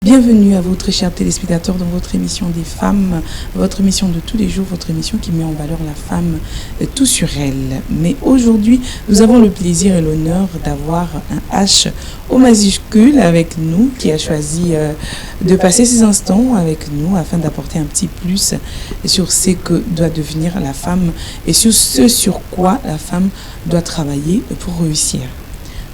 Bienvenue à vous, très chers téléspectateurs, dans votre émission des femmes, votre émission de tous les jours, votre émission qui met en valeur la femme, tout sur elle. Mais aujourd'hui, nous avons le plaisir et l'honneur d'avoir un H au majuscule avec nous, qui a choisi de passer ces instants avec nous afin d'apporter un petit plus sur ce que doit devenir la femme et sur ce sur quoi la femme doit travailler pour réussir.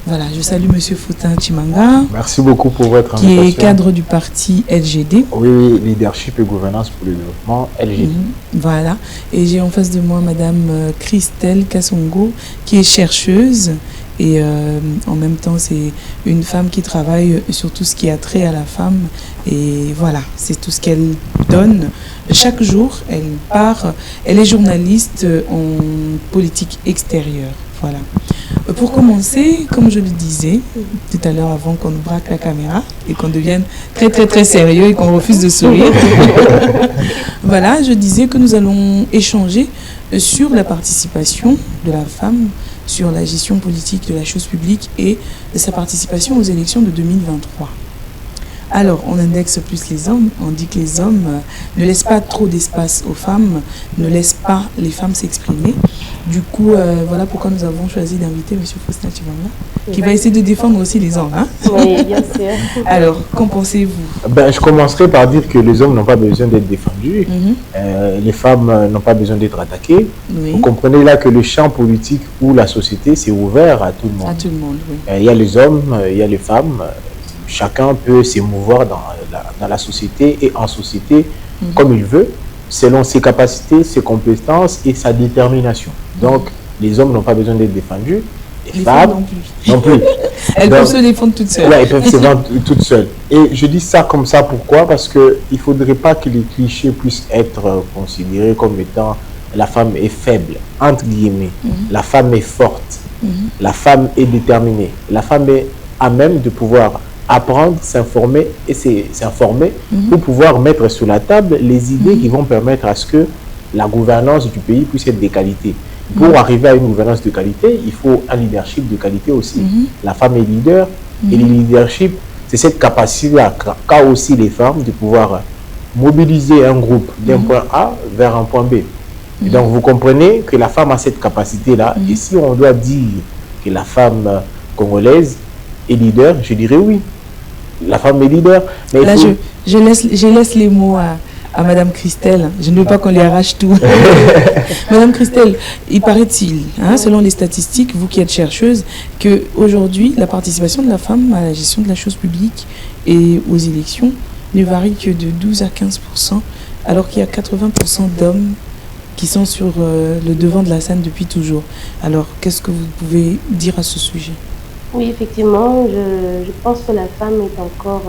Voilà, je salue Monsieur Foutin Chimanga. Merci beaucoup pour votre invitation. Qui est cadre du parti LGD. Oui, leadership et gouvernance pour le développement LGD. Voilà, et j'ai en face de moi Madame Christelle Kassongo, qui est chercheuse. Et en même temps, c'est une femme qui travaille sur tout ce qui a trait à la femme. Et voilà, c'est tout ce qu'elle donne. Chaque jour, elle part. Elle est journaliste en politique extérieure. Voilà. Pour commencer, comme je le disais tout à l'heure avant qu'on nous braque la caméra et qu'on devienne très sérieux et qu'on refuse de sourire, voilà, je disais que nous allons échanger sur la participation de la femme, sur la gestion politique de la chose publique et de sa participation aux élections de 2023. Alors, on indexe plus les hommes, on dit que les hommes ne laissent pas trop d'espace aux femmes, ne laissent pas les femmes s'exprimer. Du coup, voilà pourquoi nous avons choisi d'inviter M. Faustin Chimanga, qui va essayer de défendre aussi les hommes. Hein? Oui, bien sûr. Alors, qu'en pensez-vous? Je commencerai par dire que les hommes n'ont pas besoin d'être défendus, les femmes n'ont pas besoin d'être attaquées. Oui. Vous comprenez là que le champ politique ou la société, c'est ouvert à tout le monde. À tout le monde, oui. Il y a les hommes, il y a les femmes. Chacun peut s'émouvoir dans la société et en société comme il veut, selon ses capacités, ses compétences et sa détermination. Donc, les hommes n'ont pas besoin d'être défendus. Les femmes non plus. Elles peuvent se défendre toutes seules. Ouais, elles peuvent se défendre toutes seules. Et je dis ça comme ça, pourquoi? Parce qu'il ne faudrait pas que les clichés puissent être considérés comme étant la femme est faible, entre guillemets. La femme est forte. La femme est déterminée. La femme est à même de pouvoir apprendre, s'informer et s'informer pour pouvoir mettre sur la table les idées qui vont permettre à ce que la gouvernance du pays puisse être de qualité. Pour arriver à une gouvernance de qualité, il faut un leadership de qualité aussi. La femme est leader et le leadership, c'est cette capacité qu'a aussi les femmes de pouvoir mobiliser un groupe d'un point A vers un point B. Et donc vous comprenez que la femme a cette capacité-là. Et si on doit dire que la femme congolaise est leader, je dirais oui. La femme est leader. Mais là, je laisse les mots à Madame Christelle. Je ne veux pas qu'on lui arrache tout. Madame Christelle, il paraît-il, selon les statistiques, vous qui êtes chercheuse, qu'aujourd'hui, la participation de la femme à la gestion de la chose publique et aux élections ne varie que de 12 à 15%, alors qu'il y a 80% d'hommes qui sont sur le devant de la scène depuis toujours. Alors, qu'est-ce que vous pouvez dire à ce sujet? Oui, effectivement, je pense que la femme est encore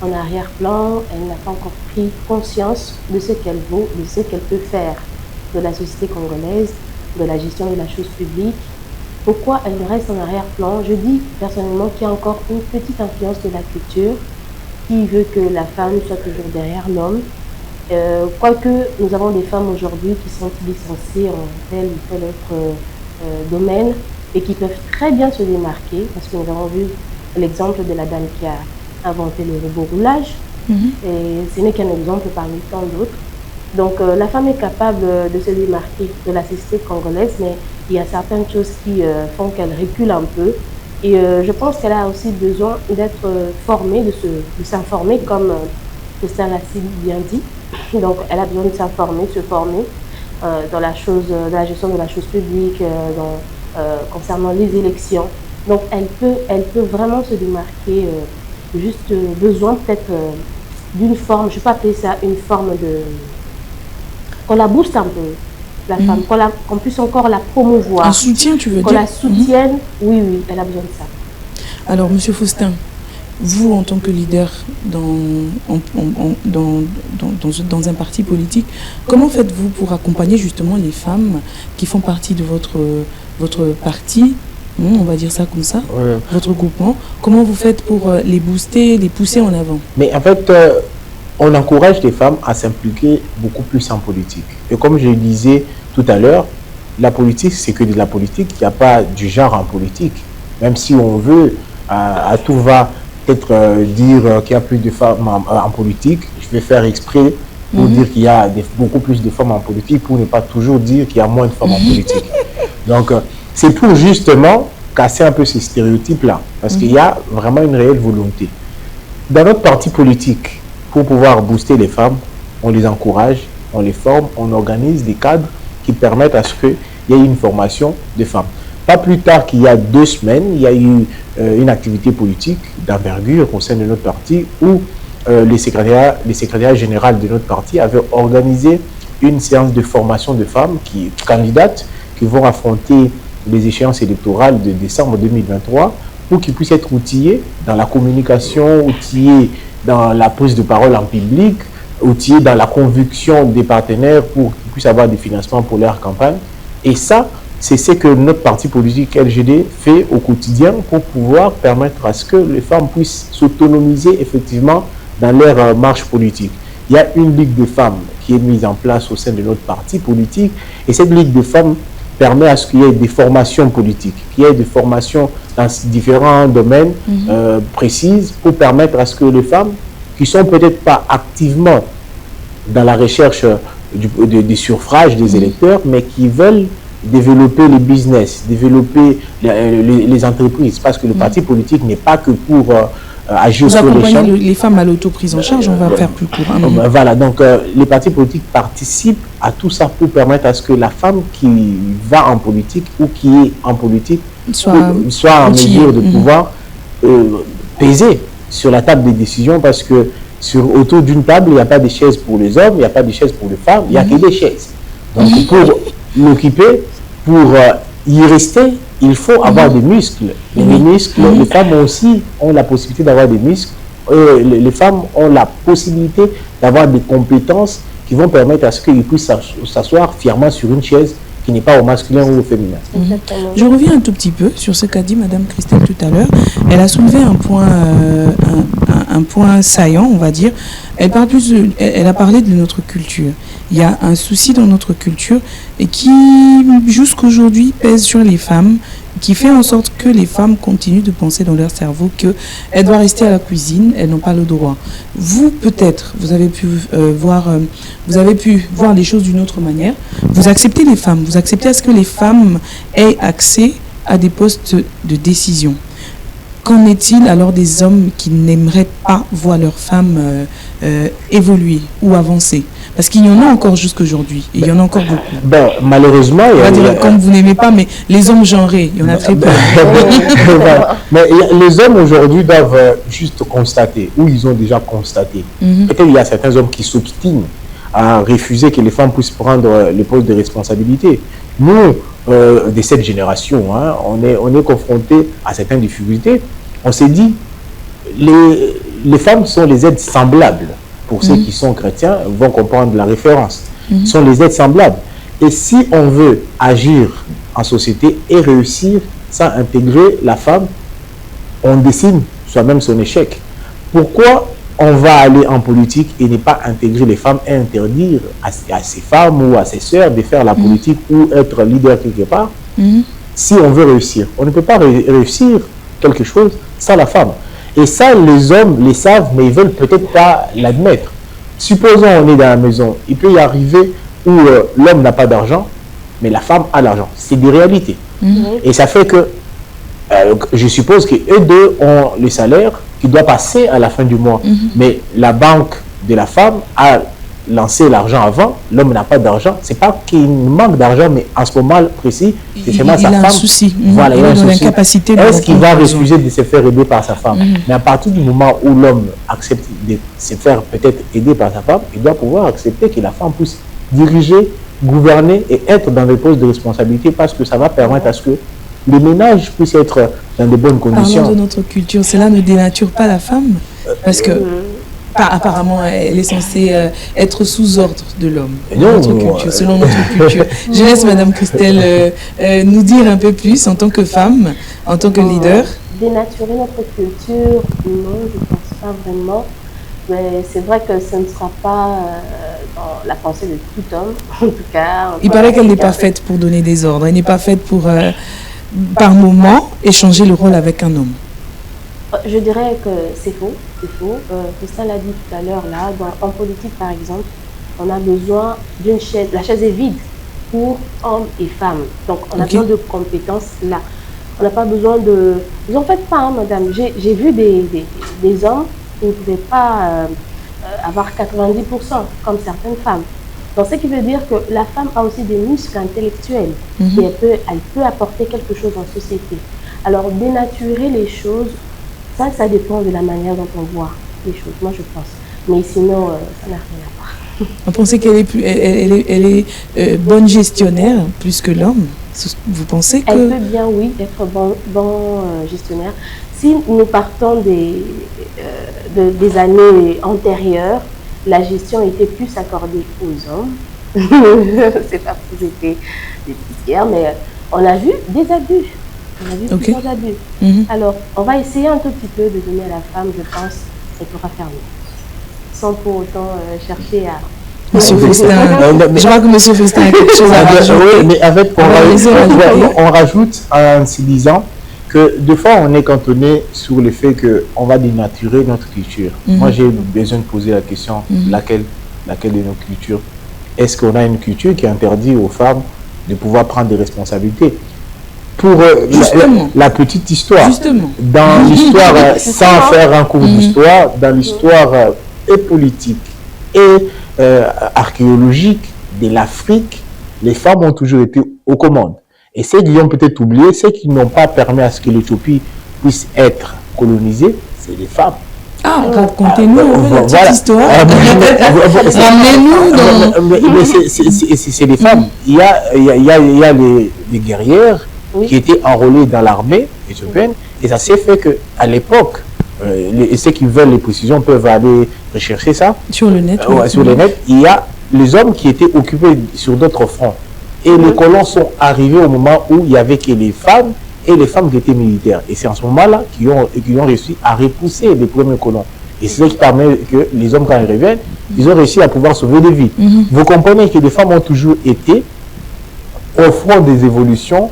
en arrière-plan. Elle n'a pas encore pris conscience de ce qu'elle vaut, de ce qu'elle peut faire de la société congolaise, de la gestion de la chose publique. Pourquoi elle reste en arrière-plan? Je dis personnellement qu'il y a encore une petite influence de la culture qui veut que la femme soit toujours derrière l'homme. Quoique nous avons des femmes aujourd'hui qui sont licenciées en tel ou tel autre domaine, et qui peuvent très bien se démarquer, parce que nous avons vu l'exemple de la dame qui a inventé le robot roulage, et ce n'est qu'un exemple parmi tant d'autres. Donc la femme est capable de se démarquer de la société congolaise, mais il y a certaines choses qui font qu'elle recule un peu, et je pense qu'elle a aussi besoin d'être formée, de s'informer, comme Christelle l'a si bien dit. Donc elle a besoin de s'informer, de se former dans la gestion de la chose publique, concernant les élections. Donc elle peut vraiment se démarquer, juste besoin peut-être d'une forme, je ne vais pas appeler ça une forme de... qu'on la booste un peu, la femme, qu'on puisse encore la promouvoir. Un soutien, tu veux dire? Qu'on la soutienne, oui, elle a besoin de ça. Alors, Monsieur Faustin, vous, en tant que leader dans un parti politique, comment faites-vous pour accompagner justement les femmes qui font partie de votre parti, on va dire ça comme ça, votre groupement? Comment vous faites pour les booster, les pousser en avant? Mais en fait, on encourage les femmes à s'impliquer beaucoup plus en politique. Et comme je le disais tout à l'heure, la politique, c'est que de la politique, il n'y a pas du genre en politique. Même si on veut à tout va peut-être dire qu'il y a plus de femmes en politique. Je vais faire exprès pour dire qu'il y a beaucoup plus de femmes en politique, pour ne pas toujours dire qu'il y a moins de femmes en politique. Donc, c'est pour justement casser un peu ces stéréotypes-là, parce qu'il y a vraiment une réelle volonté. Dans notre parti politique, pour pouvoir booster les femmes, on les encourage, on les forme, on organise des cadres qui permettent à ce qu'il y ait une formation de femmes. Pas plus tard qu'il y a 2 semaines, il y a eu une activité politique d'envergure au sein de notre parti où les secrétariats généraux de notre parti avaient organisé une séance de formation de femmes candidates qui vont affronter les échéances électorales de décembre 2023 pour qu'ils puissent être outillés dans la communication, outillés dans la prise de parole en public, outillés dans la conviction des partenaires pour qu'ils puissent avoir des financements pour leur campagne. Et ça, c'est ce que notre parti politique LGD fait au quotidien pour pouvoir permettre à ce que les femmes puissent s'autonomiser effectivement dans leur marche politique. Il y a une ligue de femmes qui est mise en place au sein de notre parti politique et cette ligue de femmes permet à ce qu'il y ait des formations politiques, qu'il y ait des formations dans différents domaines précises pour permettre à ce que les femmes qui sont peut-être pas activement dans la recherche des suffrages des électeurs, mais qui veulent développer les business, développer les entreprises, parce que le parti politique n'est pas que pour agir sur les champs. Les femmes à l'auto-prise en charge, on va faire plus court. Voilà, donc les partis politiques participent à tout ça pour permettre à ce que la femme qui va en politique ou qui est en politique soit en mesure de pouvoir peser sur la table des décisions, parce que autour d'une table, il n'y a pas de chaises pour les hommes, il n'y a pas de chaises pour les femmes, il n'y a que des chaises. Donc pour l'occuper, pour y rester, il faut avoir des muscles. Et les muscles, les femmes aussi ont la possibilité d'avoir des muscles. Les femmes ont la possibilité d'avoir des compétences qui vont permettre à ce qu'ils puissent s'asseoir fièrement sur une chaise qui n'est pas au masculin ou au féminin. Je reviens un tout petit peu sur ce qu'a dit Madame Christelle tout à l'heure. Elle a soulevé un point saillant, on va dire. Elle a parlé de notre culture. Il y a un souci dans notre culture et qui, jusqu'aujourd'hui, pèse sur les femmes, qui fait en sorte que les femmes continuent de penser dans leur cerveau qu'elles doivent rester à la cuisine, elles n'ont pas le droit. Vous, peut-être, vous avez pu voir les choses d'une autre manière. Vous acceptez les femmes, vous acceptez à ce que les femmes aient accès à des postes de décision. Qu'en est-il alors des hommes qui n'aimeraient pas voir leurs femmes évoluer ou avancer? Parce qu'il y en a encore jusqu'aujourd'hui, il y en a encore beaucoup. Malheureusement... On va dire, comme vous n'aimez pas, mais les hommes genrés, il y en a très peu. Mais les hommes aujourd'hui doivent juste constater, ou ils ont déjà constaté. Peut-être il y a certains hommes qui s'obstinent à refuser que les femmes puissent prendre les postes de responsabilité. Nous, de cette génération, on est confrontés à certaines difficultés. On s'est dit, les femmes sont les êtres semblables. Pour ceux qui sont chrétiens, vont comprendre la référence. Ce sont les êtres semblables. Et si on veut agir en société et réussir sans intégrer la femme, on dessine soi-même son échec. Pourquoi on va aller en politique et ne pas intégrer les femmes et interdire à ces femmes ou à ces sœurs de faire la politique ou être leader quelque part? Si on veut réussir, on ne peut pas réussir quelque chose sans la femme. Et ça, les hommes le savent, mais ils ne veulent peut-être pas l'admettre. Supposons on est dans la maison, il peut y arriver où l'homme n'a pas d'argent, mais la femme a l'argent. C'est des réalités. Et ça fait que, je suppose qu'eux deux ont le salaire qui doit passer à la fin du mois. Mais la banque de la femme a lancé l'argent avant, l'homme n'a pas d'argent. C'est pas qu'il manque d'argent, mais en ce moment précis, c'est seulement sa femme. Il a un souci. Voilà, il a une incapacité. Est-ce qu'il va refuser de se faire aider par sa femme? Mais à partir du moment où l'homme accepte de se faire peut-être aider par sa femme, il doit pouvoir accepter que la femme puisse diriger, gouverner et être dans des postes de responsabilité, parce que ça va permettre à ce que les ménages puissent être dans de bonnes conditions. Parlons de notre culture. Cela ne dénature pas la femme? Parce que apparemment, elle est censée être sous ordre de l'homme, selon notre culture. Je laisse Madame Christelle nous dire un peu plus en tant que femme, en tant que leader. Dénaturer notre culture, non, je ne pense pas vraiment. Mais c'est vrai que ce ne sera pas dans la pensée de tout homme, en tout cas. Il paraît qu'elle n'est pas faite pour donner des ordres. Elle n'est pas faite pour, par moment, échanger le rôle avec un homme. Je dirais que c'est faux, c'est faux. Christian l'a dit tout à l'heure, là, en politique par exemple, on a besoin d'une chaise, la chaise est vide pour hommes et femmes. Donc on a besoin de compétences là. On n'a pas besoin de... Vous en faites pas, hein, madame. J'ai vu des hommes qui ne pouvaient pas avoir 90% comme certaines femmes. Donc ce qui veut dire que la femme a aussi des muscles intellectuels et elle peut apporter quelque chose en société. Alors dénaturer les choses, ça dépend de la manière dont on voit les choses, moi je pense. Mais sinon, ça n'a rien à voir. On pensait qu'elle est, elle est bonne gestionnaire plus que l'homme. Vous pensez que... Elle peut bien, oui, être bon gestionnaire. Si nous partons des années antérieures, la gestion était plus accordée aux hommes. C'est pas pour jeter des petites guerres, mais on a vu des abus. On a vu plusieurs abus. Alors, on va essayer un tout petit peu de donner à la femme, je pense, elle pourra faire mieux. Sans pour autant chercher à... Monsieur Festin, je crois que Monsieur Festin a quelque chose à rajouter. Oui, mais avec, on rajoute en se disant que des fois on est cantonné sur le fait qu'on va dénaturer notre culture. Moi j'ai besoin de poser la question, laquelle de nos cultures? Est-ce qu'on a une culture qui interdit aux femmes de pouvoir prendre des responsabilités? Pour la petite histoire, dans l'histoire, sans faire un cours d'histoire, dans l'histoire et politique et archéologique de l'Afrique, les femmes ont toujours été aux commandes. Et ceux qui ont peut-être oublié, ceux qui n'ont pas permis à ce que l'Éthiopie puisse être colonisée, c'est les femmes. Ah, racontez-nous la petite histoire. Ramenez-nous dans... C'est les femmes. Il y a les guerrières qui étaient enrôlées dans l'armée éthiopienne. Et ça s'est fait qu'à l'époque, ceux qui veulent les précisions peuvent aller rechercher ça. Sur le net. Sur le net, il y a les hommes qui étaient occupés sur d'autres fronts. Et les colons sont arrivés au moment où il n'y avait que les femmes et les femmes qui étaient militaires. Et c'est en ce moment-là qu'ils ont réussi à repousser les premiers colons. Et c'est ce qui permet que les hommes, quand ils reviennent, ils ont réussi à pouvoir sauver des vies. Vous comprenez que les femmes ont toujours été au front des évolutions,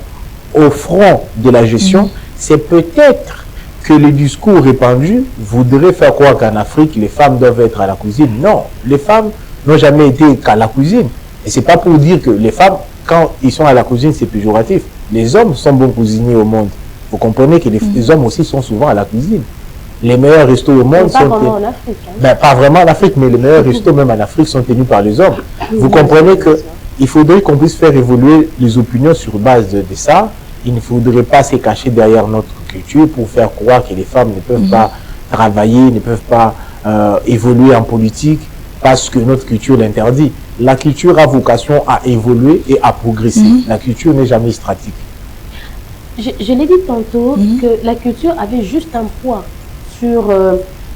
au front de la gestion. C'est peut-être que le discours répandu voudrait faire croire qu'en Afrique, les femmes doivent être à la cuisine. Non, les femmes n'ont jamais été qu'à la cuisine. Et ce n'est pas pour dire que les femmes, quand ils sont à la cuisine, c'est péjoratif. Les hommes sont bons cuisiniers au monde. Vous comprenez que les hommes aussi sont souvent à la cuisine. Les meilleurs restos au monde sont... Pas vraiment en Afrique. Hein. Ben, pas vraiment en Afrique, mais les meilleurs restos même en Afrique sont tenus par les hommes. Vous comprenez qu'il faudrait qu'on puisse faire évoluer les opinions sur base de ça. Il ne faudrait pas se cacher derrière notre culture pour faire croire que les femmes ne peuvent pas travailler, ne peuvent pas évoluer en politique parce que notre culture l'interdit. La culture a vocation à évoluer et à progresser. La culture n'est jamais statique. Je l'ai dit tantôt que la culture avait juste un poids sur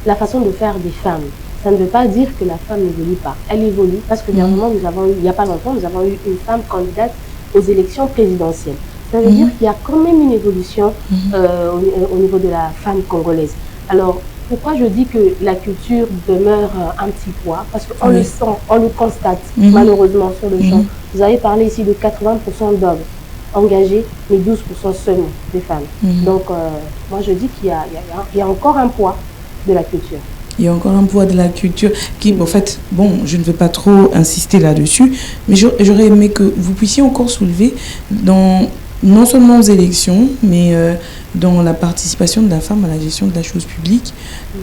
la façon de faire des femmes. Ça ne veut pas dire que la femme n'évolue pas. Elle évolue parce que dernièrement, il n'y a pas longtemps, nous avons eu une femme candidate aux élections présidentielles. Ça veut dire qu'il y a quand même une évolution au niveau de la femme congolaise. Alors, pourquoi je dis que la culture demeure un petit poids? Parce qu'on le sent, on le constate malheureusement sur le champ. Vous avez parlé ici de 80% d'hommes engagés, mais 12% seulement des femmes. Donc, moi je dis qu'il y a encore un poids de la culture. Il y a encore un poids de la culture qui, en fait, bon, je ne vais pas trop insister là-dessus, mais j'aurais aimé que vous puissiez encore soulever non seulement aux élections, mais dans la participation de la femme à la gestion de la chose publique.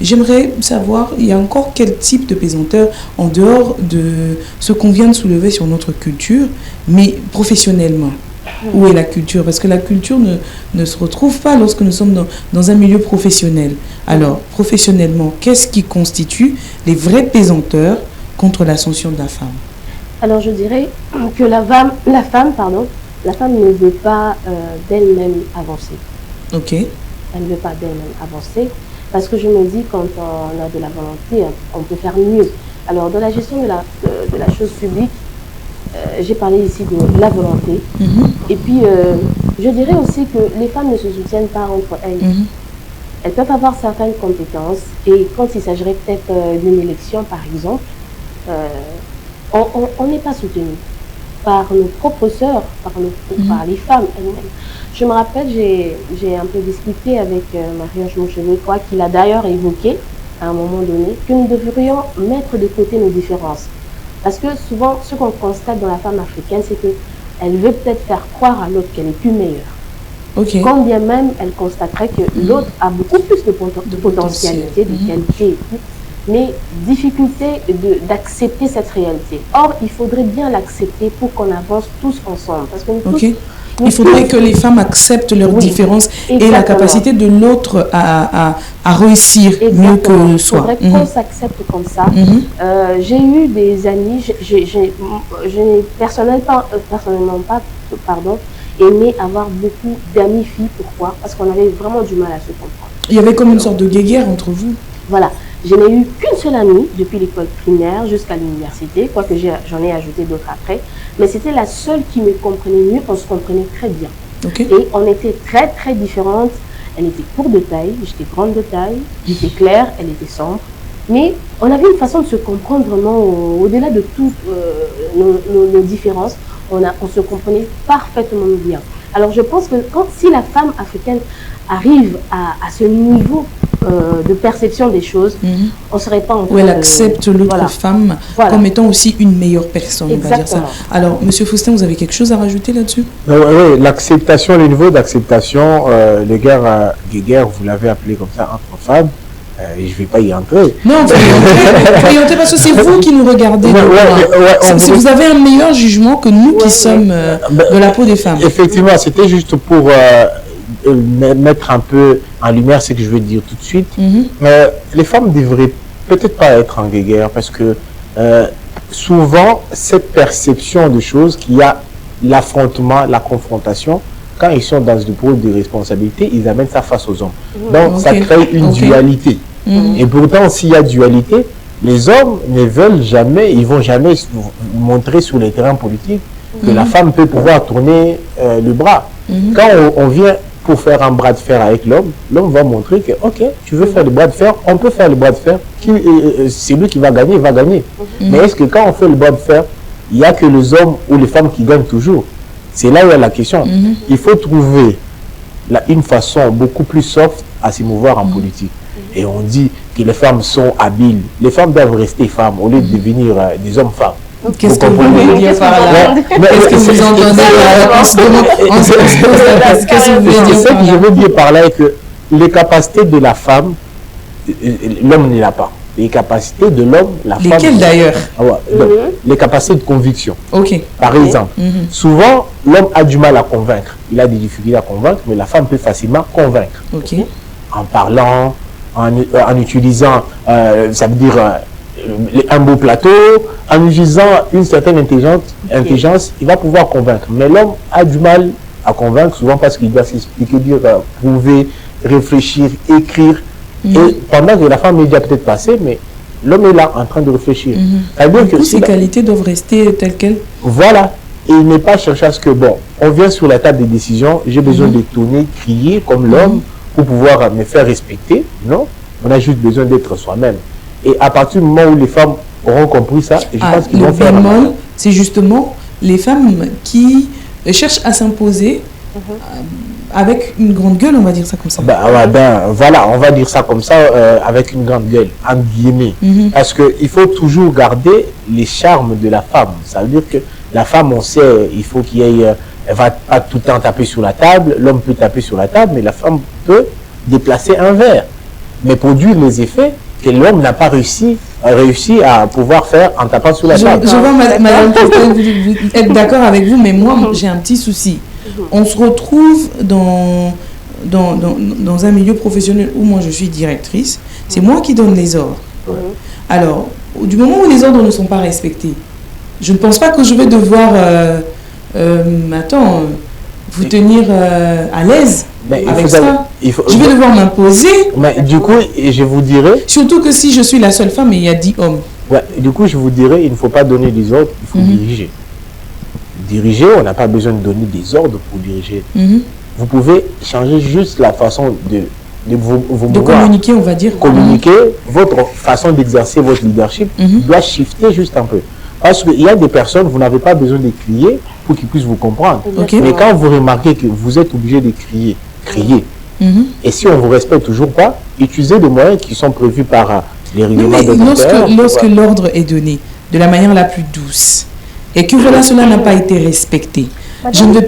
J'aimerais savoir, il y a encore quel type de pesanteur en dehors de ce qu'on vient de soulever sur notre culture, mais professionnellement. Où est la culture? Parce que la culture ne se retrouve pas lorsque nous sommes dans un milieu professionnel. Alors, professionnellement, qu'est-ce qui constitue les vrais pesanteurs contre l'ascension de la femme? Alors, je dirais que la femme ne veut pas d'elle-même avancer. Ok. Elle ne veut pas d'elle-même avancer parce que je me dis, quand on a de la volonté, on peut faire mieux. Alors, dans la gestion de la chose publique, j'ai parlé ici de la volonté. Et puis, je dirais aussi que les femmes ne se soutiennent pas entre elles. Elles peuvent avoir certaines compétences et quand il s'agirait peut-être d'une élection, par exemple, on n'est pas soutenu. par nos propres sœurs, par les femmes elles-mêmes. Je me rappelle, j'ai un peu discuté avec Marie-Ange Mouchelet-Croix, qui l'a d'ailleurs évoqué à un moment donné, que nous devrions mettre de côté nos différences. Parce que souvent, ce qu'on constate dans la femme africaine, c'est qu'elle veut peut-être faire croire à l'autre qu'elle est plus meilleure. Okay. Quand bien même elle constaterait que l'autre a beaucoup plus de potentialité, de qualité, mais difficulté d'accepter cette réalité. Or, il faudrait bien l'accepter pour qu'on avance tous ensemble. Parce que il faudrait que les femmes acceptent leurs différences et la capacité de l'autre à réussir mieux que soi. Il faudrait qu'on s'accepte comme ça. J'ai eu des amis, je n'ai personnellement pas aimé avoir beaucoup d'amis filles. Pourquoi? Parce qu'on avait vraiment du mal à se comprendre. Il y avait comme une sorte de guéguerre entre vous. Voilà. Je n'ai eu qu'une seule amie depuis l'école primaire jusqu'à l'université, quoique j'en ai ajouté d'autres après. Mais c'était la seule qui me comprenait mieux, on se comprenait très bien. Okay. Et on était très très différentes. Elle était courte de taille, j'étais grande de taille, j'étais claire, elle était sombre. Mais on avait une façon de se comprendre vraiment au-delà de toutes nos différences. On se comprenait parfaitement bien. Alors je pense que si la femme africaine arrive à ce niveau de perception des choses, on ne serait pas en train où elle accepte l'autre femme comme étant aussi une meilleure personne. On va dire ça. Alors, Monsieur Faustin, vous avez quelque chose à rajouter là-dessus? Oui, l'acceptation, le niveau d'acceptation, les guerres, vous l'avez appelé comme ça, entre femmes. Je ne vais pas y entrer. Non, vous y entrez parce que c'est vous qui nous regardez. Vous avez un meilleur jugement que nous qui sommes de la peau des femmes. Effectivement, c'était juste pour mettre un peu en lumière ce que je veux dire tout de suite. Les femmes devraient peut-être pas être en guerre parce que souvent, cette perception de choses qu'il y a l'affrontement, la confrontation, quand ils sont dans une pôle de responsabilité, ils amènent ça face aux hommes. Donc, ça crée une dualité. Et pourtant, s'il y a dualité, les hommes ne veulent jamais, ils vont jamais montrer sur les terrains politiques que la femme peut pouvoir tourner le bras. Quand on vient pour faire un bras de fer avec l'homme, l'homme va montrer que, ok, tu veux faire le bras de fer, on peut faire le bras de fer, c'est lui qui va gagner, il va gagner. Mais est-ce que quand on fait le bras de fer, il n'y a que les hommes ou les femmes qui gagnent toujours? C'est là où il y a la question. Il faut trouver une façon beaucoup plus soft à se mouvoir en politique. Et on dit que les femmes sont habiles. Les femmes doivent rester femmes au lieu de devenir des hommes-femmes. Qu'est-ce que vous voulez dire par là? Qu'est-ce que vous entendez Qu'est-ce que vous voulez dire par là? Je veux dire par là que les capacités de la femme, l'homme ne l'a pas. Les capacités de l'homme, la femme... Lesquelles d'ailleurs? Les capacités de conviction. Ok. Par exemple, souvent, l'homme a du mal à convaincre. Il a des difficultés à convaincre, mais la femme peut facilement convaincre. Ok. En parlant, en utilisant, ça veut dire un beau plateau, en utilisant une certaine intelligence, il va pouvoir convaincre. Mais l'homme a du mal à convaincre, souvent parce qu'il doit s'expliquer, dire, prouver, réfléchir, écrire. Et pendant que la femme est déjà peut-être passée, mais l'homme est là en train de réfléchir. Du coup, ces qualités doivent rester telles quelles. Voilà. Et il n'est pas chercher à ce que, bon, on vient sur la table des décisions, j'ai besoin de tourner, crier comme l'homme pour pouvoir me faire respecter. Non, on a juste besoin d'être soi-même. Et à partir du moment où les femmes auront compris ça, je pense qu'ils vont faire... C'est justement les femmes qui cherchent à s'imposer avec une grande gueule, on va dire ça comme ça. Voilà, on va dire ça comme ça, avec une grande gueule, en guillemets. Parce qu'il faut toujours garder les charmes de la femme. Ça veut dire que la femme, on sait, il faut qu'il y ait... Elle va pas tout le temps taper sur la table, l'homme peut taper sur la table, mais la femme peut déplacer un verre. Mais produire les effets que l'homme n'a pas réussi à pouvoir faire en tapant sur la table. Je vois, madame, être d'accord avec vous, mais moi, j'ai un petit souci. On se retrouve dans un milieu professionnel où moi je suis directrice, c'est moi qui donne les ordres. Alors, du moment où les ordres ne sont pas respectés, je ne pense pas que je vais devoir vous tenir à l'aise avec ça. Je vais devoir m'imposer. Mais du coup, je vous dirais... Surtout que si je suis la seule femme et il y a 10 hommes. Du coup, je vous dirais, il ne faut pas donner des ordres, il faut diriger. Diriger, on n'a pas besoin de donner des ordres pour diriger. Vous pouvez changer juste la façon de de communiquer, on va dire. Communiquer, votre façon d'exercer votre leadership doit shifter juste un peu. Parce qu'il y a des personnes, vous n'avez pas besoin de crier pour qu'ils puissent vous comprendre. Ok. Mais quand vous remarquez que vous êtes obligé de crier, criez. Et si on ne vous respecte toujours pas, utilisez des moyens qui sont prévus par les Non, règlements mais de lorsque l'ordre est donné de la manière la plus douce et que voilà, cela n'a pas été respecté, je ne vais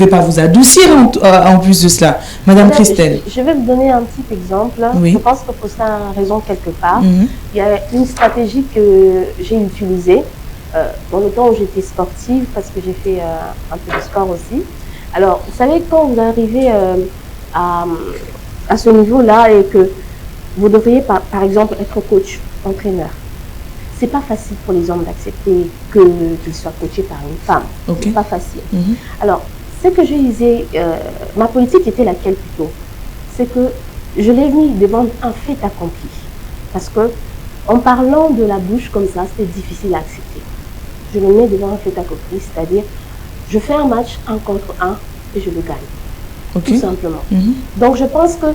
pas vous adoucir en plus de cela. Madame Christelle. Je vais vous donner un petit exemple. Oui. Je pense que Faustin a raison quelque part. Il y a une stratégie que j'ai utilisée dans le temps où j'étais sportive, parce que j'ai fait un peu de sport aussi. Alors, vous savez, quand vous arrivez à ce niveau-là et que vous devriez, par exemple, être coach, entraîneur, c'est pas facile pour les hommes d'accepter qu'ils soient coachés par une femme. Ok. C'est pas facile. Alors, ce que je disais, ma politique était laquelle plutôt? C'est que je l'ai mis devant un fait accompli. Parce que, en parlant de la bouche comme ça, c'était difficile à accepter. Je le mets devant un fait accompli, c'est-à-dire, je fais un match 1 contre 1 et je le gagne. Ok. Tout simplement. Donc, je pense que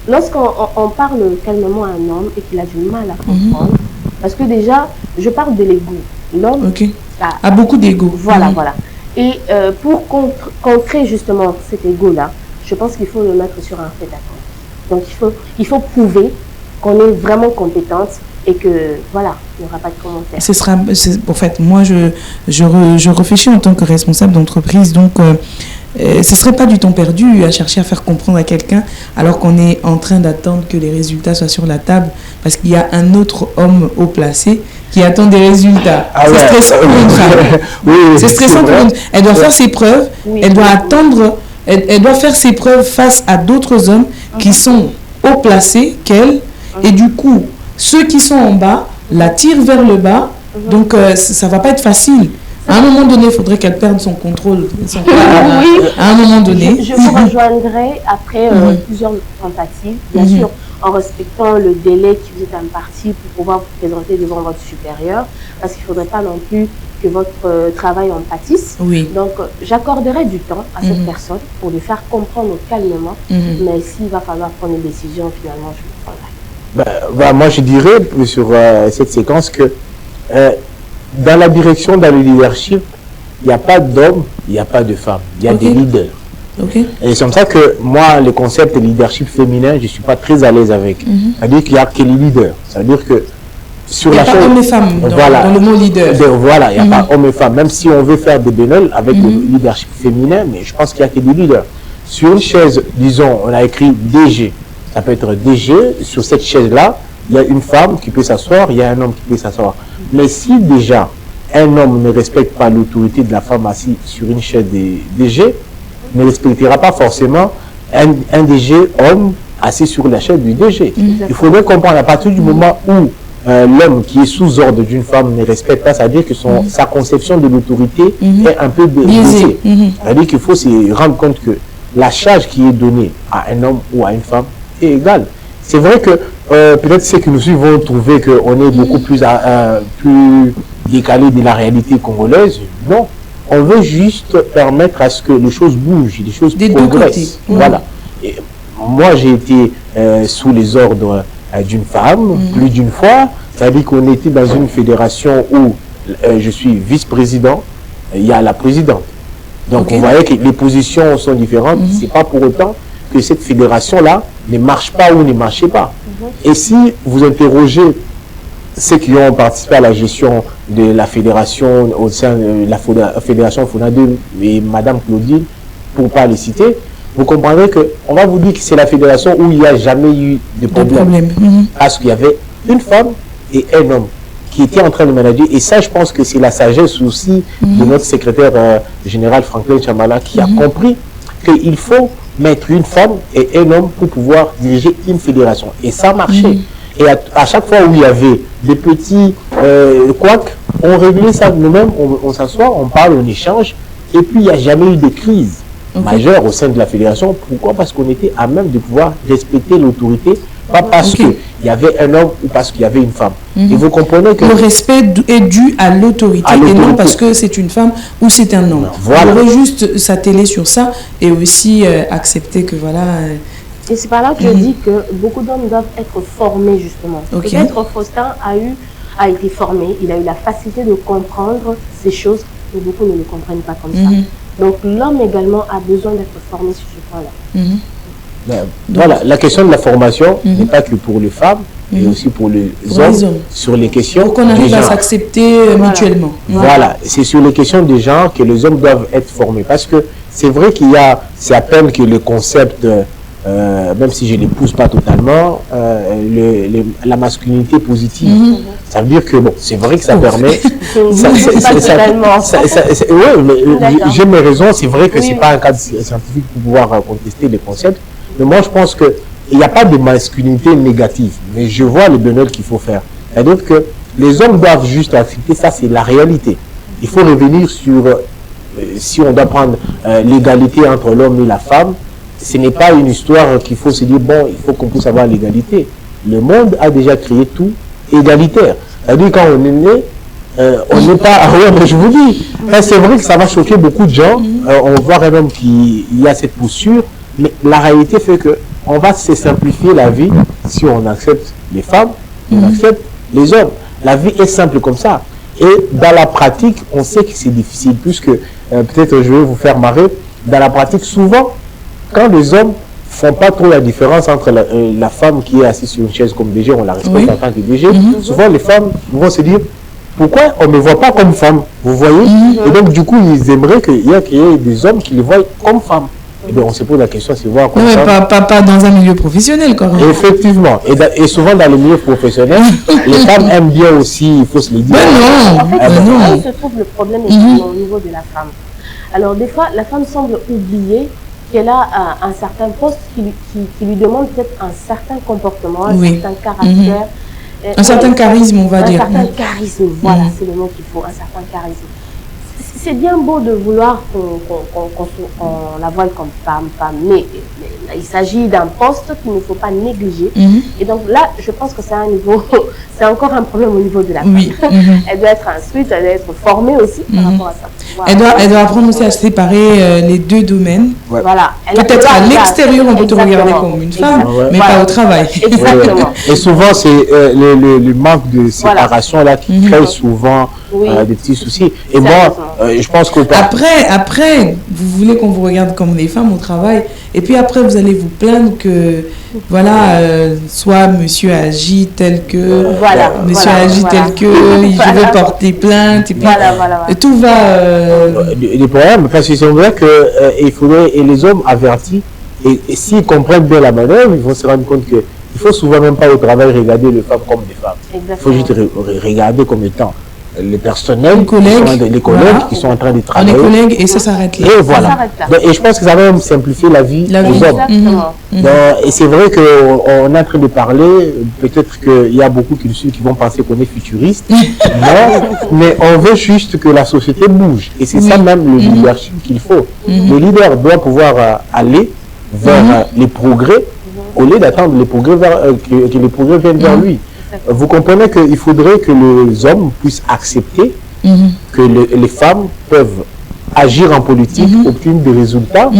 lorsqu'on parle calmement à un homme et qu'il a du mal à comprendre, parce que déjà, je parle de l'ego. L'homme a beaucoup d'ego. Voilà, voilà. Et pour contrer justement cet ego-là, je pense qu'il faut le mettre sur un fait accompli. Donc, il faut prouver qu'on est vraiment compétente et que, voilà, il n'y aura pas de commentaires. En fait, moi, je réfléchis en tant que responsable d'entreprise, donc ce ne serait pas du temps perdu à chercher à faire comprendre à quelqu'un alors qu'on est en train d'attendre que les résultats soient sur la table, parce qu'il y a un autre homme haut placé qui attend des résultats. C'est stressant pour une femme. C'est stressant pour une... Elle doit faire ses preuves, elle doit attendre, elle doit faire ses preuves face à d'autres hommes qui sont haut placés qu'elle, et du coup, ceux qui sont en bas la tirent vers le bas, donc ça ne va pas être facile. À un moment donné, il faudrait qu'elle perde son contrôle. À un moment donné. Je vous rejoindrai après plusieurs tentatives, bien sûr, en respectant le délai qui vous est imparti pour pouvoir vous présenter devant votre supérieur, parce qu'il ne faudrait pas non plus que votre travail en pâtisse. Donc, j'accorderai du temps à cette personne pour lui faire comprendre calmement, mais s'il va falloir prendre une décision, finalement, je le prendrai. Moi, je dirais sur cette séquence que dans la direction, dans le leadership, il n'y a pas d'hommes, il n'y a pas de femmes, il y a des leaders. Et c'est comme ça que moi, le concept de leadership féminin, je ne suis pas très à l'aise avec. C'est-à-dire qu'il n'y a que les leaders. C'est-à-dire que sur il n'y a pas hommes et femmes dans le mot leader. Voilà, il n'y a pas hommes et femmes. Même si on veut faire des bénévoles avec le leadership féminin, mais je pense qu'il n'y a que des leaders. Sur une chaise, disons, on a écrit DG. Ça peut être DG. Sur cette chaise-là, il y a une femme qui peut s'asseoir, il y a un homme qui peut s'asseoir. Mais si déjà un homme ne respecte pas l'autorité de la femme assise sur une chaise de DG, ne respectera pas forcément un DG homme assis sur la chaise du DG. Il faudrait comprendre à partir du moment où l'homme qui est sous ordre d'une femme ne respecte pas, c'est-à-dire que sa conception de l'autorité est un peu biaisée. C'est-à-dire qu'il faut se rendre compte que la charge qui est donnée à un homme ou à une femme est égale. C'est vrai que peut-être ceux qui nous suivent vont trouver qu'on est beaucoup plus décalé de la réalité congolaise. Non, on veut juste permettre à ce que les choses bougent, les choses progressent. Voilà. Et moi, j'ai été sous les ordres d'une femme plus d'une fois. C'est-à-dire qu'on était dans une fédération où je suis vice-président, il y a la présidente. Donc, on voyait que les positions sont différentes. C'est pas pour autant que cette fédération-là ne marche pas ou ne marchait pas. Et si vous interrogez ceux qui ont participé à la gestion de la fédération au sein de la fédération FONADE et Madame Claudine, pour ne pas les citer, vous comprendrez qu'on va vous dire que c'est la fédération où il n'y a jamais eu de problème. Parce qu'il y avait une femme et un homme qui étaient en train de manager. Et ça, je pense que c'est la sagesse aussi de notre secrétaire général Franklin Chamala qui a compris qu'il faut mettre une femme et un homme pour pouvoir diriger une fédération. Et ça marchait. Et à chaque fois où il y avait des petits couacs, on réglait ça nous-mêmes, on s'assoit, on parle, on échange. Et puis, il n'y a jamais eu de crise majeure au sein de la fédération. Pourquoi? Parce qu'on était à même de pouvoir respecter l'autorité, pas parce qu'il y avait un homme ou parce qu'il y avait une femme. Et vous comprenez que... Le respect est dû à l'autorité et non parce que c'est une femme ou c'est un homme. Voilà. On aurait juste s'atteler sur ça et aussi accepter que voilà... Et c'est par là que je dis que beaucoup d'hommes doivent être formés justement. Peut-être Faustin a été formé, il a eu la facilité de comprendre ces choses que beaucoup ne le comprennent pas comme ça. Donc l'homme également a besoin d'être formé sur ce point-là. Voilà, la question de la formation n'est pas que pour les femmes, mais aussi pour les hommes, sur les questions pour qu'on arrive à s'accepter mutuellement. Voilà, c'est sur les questions des genres que les hommes doivent être formés. Parce que c'est vrai c'est à peine que le concept, même si je ne les pousse pas totalement, la masculinité positive. Ça veut dire que, bon, c'est vrai que ça permet... Oui, mais j'ai mes raisons, c'est vrai que c'est pas un cadre scientifique pour pouvoir contester les concepts. Mais moi, je pense qu'il n'y a pas de masculinité négative. Mais je vois le bénéfice qu'il faut faire. C'est-à-dire que les hommes doivent juste accepter ça, c'est la réalité. Il faut revenir sur, si on doit prendre l'égalité entre l'homme et la femme, ce n'est pas une histoire qu'il faut se dire, bon, il faut qu'on puisse avoir l'égalité. Le monde a déjà créé tout égalitaire. C'est-à-dire quand on est né, on n'est pas... Ah ouais, mais je vous dis, c'est vrai que ça va choquer beaucoup de gens. On voit quand même qu'il y a cette posture, mais la réalité fait que on va se simplifier la vie si on accepte les femmes, on accepte les hommes. La vie est simple comme ça. Et dans la pratique, on sait que c'est difficile, puisque peut-être je vais vous faire marrer. Dans la pratique, souvent, quand les hommes font pas trop la différence entre la femme qui est assise sur une chaise comme DG, on la respecte en tant que DG, souvent les femmes vont se dire, pourquoi on ne me voit pas comme femme? Vous voyez? Et donc du coup, ils aimeraient qu'il y ait des hommes qui les voient comme femmes. Et bien, on se pose la question, c'est voir comme ça. Pas dans un milieu professionnel, quand même. Effectivement. Et souvent, dans le milieu professionnel, les femmes aiment bien aussi, il faut se le dire. En fait, là où se trouve le problème au niveau de la femme. Alors, des fois, la femme semble oublier qu'elle a un certain poste qui lui demande peut-être un certain comportement, un certain caractère. Un certain charisme, on va dire. Un certain charisme, voilà, c'est le mot qu'il faut, un certain charisme. C'est bien beau de vouloir qu'on la voie comme femme, mais il s'agit d'un poste qu'il ne faut pas négliger. Et donc là, je pense que c'est un niveau, c'est encore un problème au niveau de la femme. Elle doit être instruite, elle doit être formée aussi par rapport à ça. Voilà. Elle doit apprendre aussi à séparer les deux domaines. Voilà. Peut-être à l'extérieur, on peut te regarder comme une femme, mais pas au travail. Exactement. Et souvent, c'est le manque de séparation là qui crée souvent des petits soucis. Et moi, je pense que... Après, vous voulez qu'on vous regarde comme des femmes au travail, et puis après, vous allez vous plaindre que, voilà, soit monsieur agit tel que, monsieur agit tel que, je vais porter plainte, et puis tout va... Les problèmes, parce que c'est vrai qu'il faudrait, et les hommes avertis, et s'ils comprennent bien la manœuvre, ils vont se rendre compte que il faut souvent même pas au travail regarder les femmes comme des femmes. Il faut juste regarder comme étant les personnels, les collègues qui sont en train de travailler. Les collègues, et ça s'arrête là. Et voilà. Donc, et je pense que ça va même simplifier la vie des hommes. Et c'est vrai qu'on est en train de parler, peut-être qu'il y a beaucoup qui vont penser qu'on est futuriste, mais on veut juste que la société bouge. Et c'est ça même le leadership qu'il faut. Le leader doit pouvoir aller vers les progrès, au lieu d'attendre les progrès que les progrès viennent vers lui. Vous comprenez qu'il faudrait que les hommes puissent accepter que les femmes peuvent agir en politique, obtenir des résultats.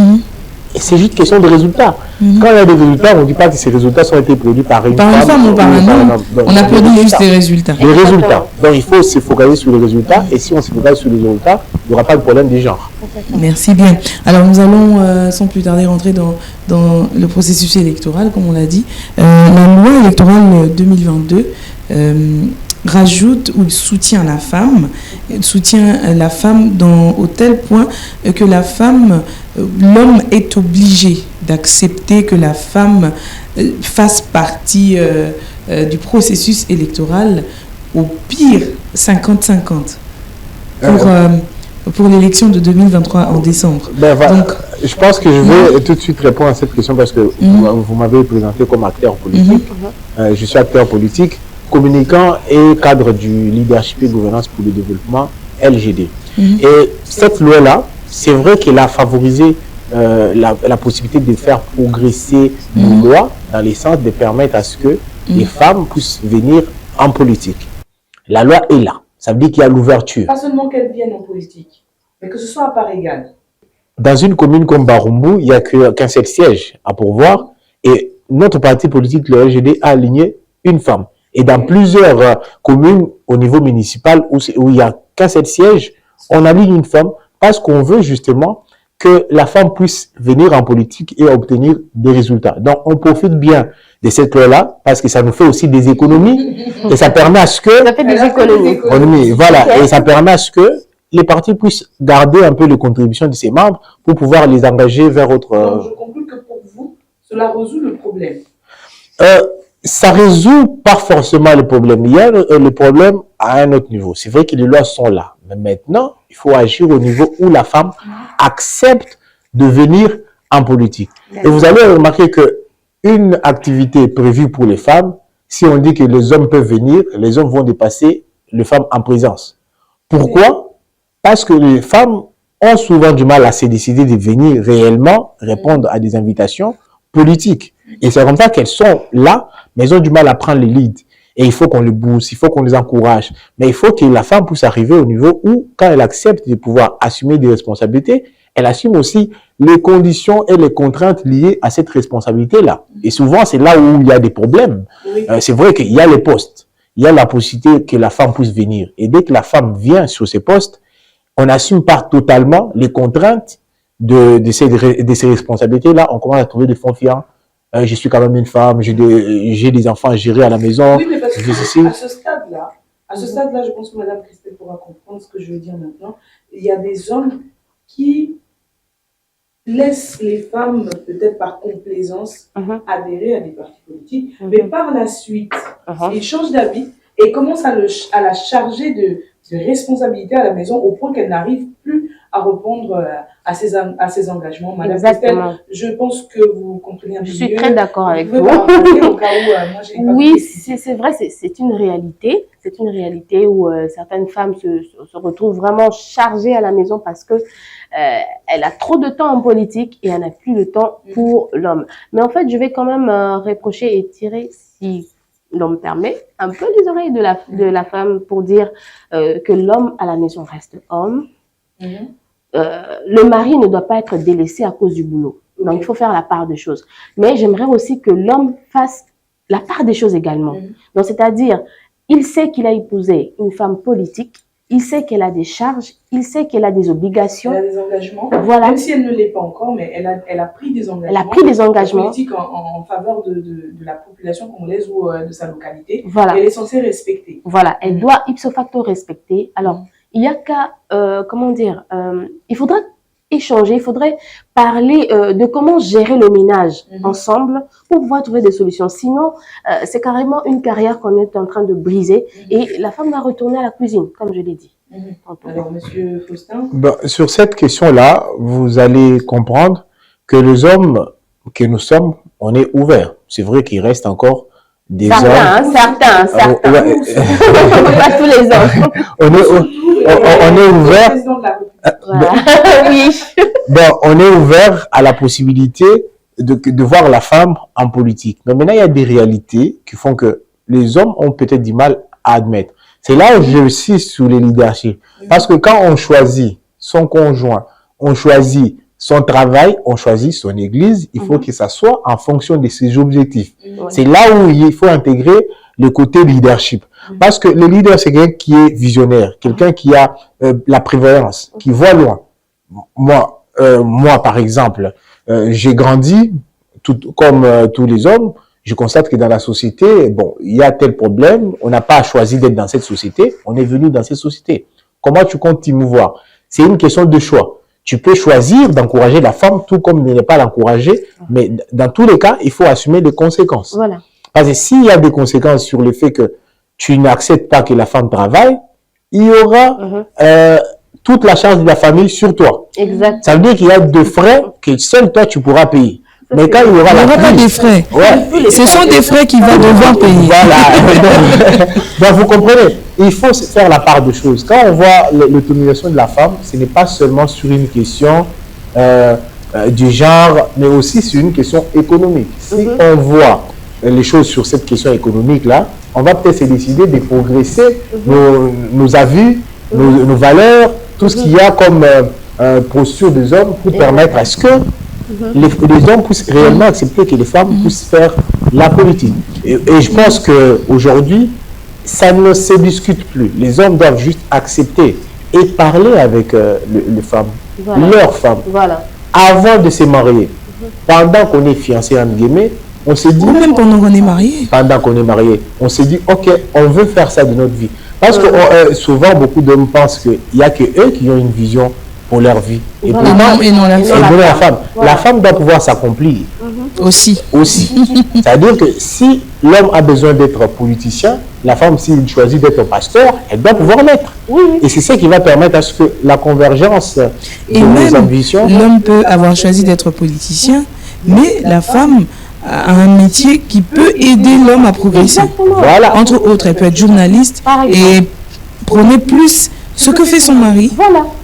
Et c'est juste question de résultats. Quand il y a des résultats, on ne dit pas que ces résultats ont été produits par une femme ou par un homme. On a produit juste des résultats. Les résultats. Donc il faut se focaliser sur les résultats. Et si on se focalise sur les résultats, il n'y aura pas de problème du genre. Merci bien. Alors nous allons sans plus tarder rentrer dans le processus électoral, comme on l'a dit. La loi électorale 2022 rajoute ou soutient la femme, au tel point que l'homme est obligé d'accepter que la femme fasse partie du processus électoral, au pire 50-50 pour l'élection de 2023 en décembre. Donc, je pense que je vais tout de suite répondre à cette question parce que vous m'avez présenté comme acteur politique. Je suis acteur politique, communicant et cadre du leadership et gouvernance pour le développement LGD. Et cette loi-là, c'est vrai qu'elle a favorisé la possibilité de faire progresser nos lois dans le sens de permettre à ce que les femmes puissent venir en politique. La loi est là. Ça veut dire qu'il y a l'ouverture. Pas seulement qu'elles viennent en politique, mais que ce soit à part égale. Dans une commune comme Barumbu, il n'y a qu'un seul siège à pourvoir et notre parti politique, le LGD, a aligné une femme. Et dans plusieurs communes au niveau municipal où il n'y a qu'un seul siège, on aligne une femme parce qu'on veut justement que la femme puisse venir en politique et obtenir des résultats. Donc, on profite bien de cette loi-là parce que ça nous fait aussi des économies et ça permet à ce que... Ça fait des économies. Voilà, et ça permet à ce que les partis puissent garder un peu les contributions de ses membres pour pouvoir les engager vers autre... Donc, je conclus que pour vous, cela résout le problème. Ça résout pas forcément le problème. Il y a le problème à un autre niveau. C'est vrai que les lois sont là. Mais maintenant, il faut agir au niveau où la femme accepte de venir en politique. Et vous allez remarquer que une activité prévue pour les femmes, si on dit que les hommes peuvent venir, les hommes vont dépasser les femmes en présence. Pourquoi? Parce que les femmes ont souvent du mal à se décider de venir réellement répondre à des invitations politiques. Et c'est comme ça qu'elles sont là, mais elles ont du mal à prendre les leads. Et il faut qu'on les booste, il faut qu'on les encourage. Mais il faut que la femme puisse arriver au niveau où, quand elle accepte de pouvoir assumer des responsabilités, elle assume aussi les conditions et les contraintes liées à cette responsabilité-là. Et souvent, c'est là où il y a des problèmes. Oui. C'est vrai qu'il y a les postes, il y a la possibilité que la femme puisse venir. Et dès que la femme vient sur ces postes, on n'assume pas totalement les contraintes de ces responsabilités-là. On commence à trouver des confiants. Je suis quand même une femme, j'ai des enfants à gérer à la maison. Oui, mais parce que à ce stade-là, je pense que Mme Christelle pourra comprendre ce que je veux dire maintenant. Il y a des hommes qui laissent les femmes, peut-être par complaisance, adhérer à des partis politiques, mais par la suite, ils changent d'avis et commencent à la charger de responsabilités à la maison au point qu'elle n'arrive plus à répondre à ses engagements. Madame Christelle, je pense que vous comprenez un peu mieux. Je suis très d'accord avec vous. Oui, c'est vrai, c'est une réalité. C'est une réalité où certaines femmes se retrouvent vraiment chargées à la maison parce que elle a trop de temps en politique et elle n'a plus le temps pour l'homme. Mais en fait, je vais quand même reprocher et tirer, si l'homme permet, un peu les oreilles de la femme pour dire que l'homme à la maison reste homme. Le mari ne doit pas être délaissé à cause du boulot. Donc, il faut faire la part des choses. Mais j'aimerais aussi que l'homme fasse la part des choses également. Donc, c'est-à-dire, il sait qu'il a épousé une femme politique, il sait qu'elle a des charges, il sait qu'elle a des obligations. Elle a des engagements. Voilà. Même si elle ne l'est pas encore, mais elle a pris des engagements. Elle a pris des engagements. Politiques en faveur de la population congolaise ou de sa localité. Voilà. Elle est censée respecter. Voilà. Elle doit ipso facto respecter. Alors, il y a qu'à, comment dire, il faudra échanger, il faudrait parler de comment gérer le ménage ensemble pour pouvoir trouver des solutions. Sinon, c'est carrément une carrière qu'on est en train de briser et la femme va retourner à la cuisine, comme je l'ai dit. Alors, Monsieur Faustin? Sur cette question-là, vous allez comprendre que les hommes que nous sommes, on est ouverts. C'est vrai qu'il reste encore des hommes. Certains. Pas tous les hommes. On est ouvert. Oui. Bon, on est ouvert à la possibilité de voir la femme en politique. Mais maintenant, il y a des réalités qui font que les hommes ont peut-être du mal à admettre. C'est là où je suis sur les leaderships. Parce que quand on choisit son conjoint, on choisit son travail, on choisit son église, il faut que ça soit en fonction de ses objectifs. C'est là où il faut intégrer le côté leadership. Parce que le leader, c'est quelqu'un qui est visionnaire, quelqu'un qui a la prévoyance, qui voit loin. Moi, par exemple, j'ai grandi, comme tous les hommes, je constate que dans la société, bon, il y a tel problème, on n'a pas choisi d'être dans cette société, on est venu dans cette société. Comment tu comptes t'y mouvoir? C'est une question de choix. Tu peux choisir d'encourager la femme, tout comme de ne pas l'encourager, mais dans tous les cas, il faut assumer les conséquences. Voilà. Parce que s'il y a des conséquences sur le fait que tu n'acceptes pas que la femme travaille, il y aura toute la charge de la famille sur toi. Exact. Ça veut dire qu'il y a des frais que seul toi tu pourras payer. Mais quand il y aura pas des frais. Ouais. Ce sont des frais qu'il va devoir payer. Voilà. Donc, vous comprenez, il faut faire la part de choses. Quand on voit l'autonomisation de la femme, ce n'est pas seulement sur une question du genre, mais aussi sur une question économique. Si on voit les choses sur cette question économique-là, on va peut-être se décider de progresser nos avis, nos valeurs, tout ce qu'il y a comme posture des hommes pour permettre à ce que les hommes puissent réellement accepter que les femmes puissent faire la politique. Et je pense qu'aujourd'hui, ça ne se discute plus. Les hommes doivent juste accepter et parler avec les femmes, leurs femmes, avant de se marier. Pendant qu'on est fiancé, entre guillemets, on s'est dit... Ou même pendant qu'on est marié. Pendant qu'on est marié, on s'est dit, ok, on veut faire ça de notre vie. Parce que souvent, beaucoup d'hommes pensent qu'il n'y a que eux qui ont une vision pour leur vie. Et pour la femme. La femme doit pouvoir s'accomplir. Aussi. C'est-à-dire que si l'homme a besoin d'être politicien, la femme, s'il choisit d'être pasteur, elle doit pouvoir l'être. Et c'est ça qui va permettre à ce que la convergence de nos ambitions... L'homme peut avoir choisi d'être politicien, mais la femme a un métier qui peut aider l'homme à progresser. Voilà. Entre autres, elle peut être journaliste et prôner plus ce que fait son mari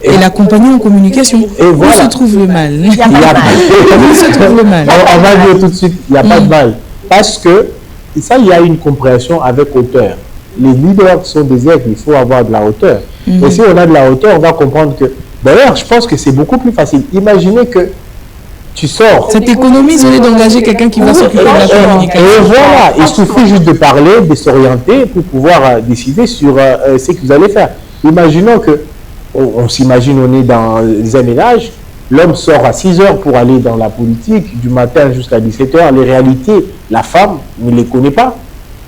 et l'accompagner en communication. Et où se trouve le mal? Où se trouve le mal? On va dire tout de suite, il n'y a pas de mal. Parce que ça, il y a une compréhension avec hauteur. Les leaders sont des aigles, il faut avoir de la hauteur. Et si on a de la hauteur, on va comprendre que... D'ailleurs, je pense que c'est beaucoup plus facile. Imaginez que tu sors. Ça t'économise au lieu d'engager quelqu'un qui va s'occuper de la communication. Et voilà, il suffit juste de parler, de s'orienter pour pouvoir décider sur ce que vous allez faire. Imaginons que, on s'imagine, on est dans un ménage, l'homme sort à 6 heures pour aller dans la politique, du matin jusqu'à 17 heures. Les réalités, la femme ne les connaît pas.